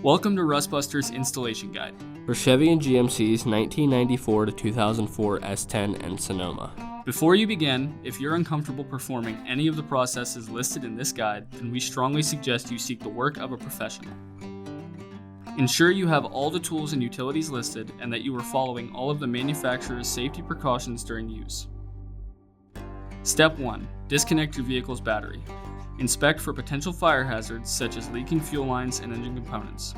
Welcome to Rustbuster's Installation Guide. For Chevy and GMC's 1994 to 2004 S10 and Sonoma. Before you begin, if you're uncomfortable performing any of the processes listed in this guide, then we strongly suggest you seek the work of a professional. Ensure you have all the tools and utilities listed and that you are following all of the manufacturer's safety precautions during use. Step 1. Disconnect your vehicle's battery. Inspect for potential fire hazards such as leaking fuel lines and engine components.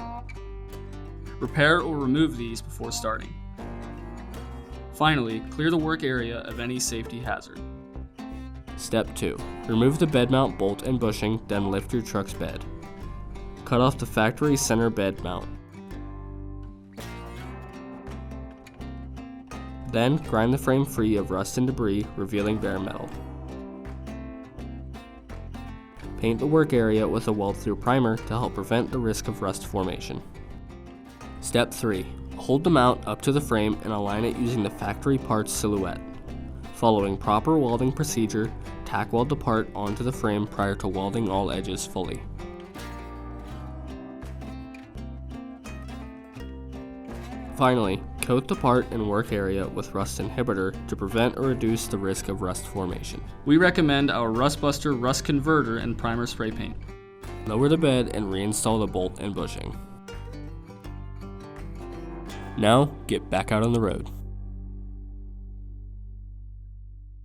Repair or remove these before starting. Finally, clear the work area of any safety hazard. Step 2. Remove the bed mount bolt and bushing, then lift your truck's bed. Cut off the factory center bed mount. Then grind the frame free of rust and debris, revealing bare metal. Paint the work area with a weld-through primer to help prevent the risk of rust formation. Step 3. Hold the mount up to the frame and align it using the factory parts silhouette. Following proper welding procedure, tack weld the part onto the frame prior to welding all edges fully. Finally, coat the part and work area with rust inhibitor to prevent or reduce the risk of rust formation. We recommend our Rustbuster Rust Converter and Primer Spray Paint. Lower the bed and reinstall the bolt and bushing. Now, get back out on the road.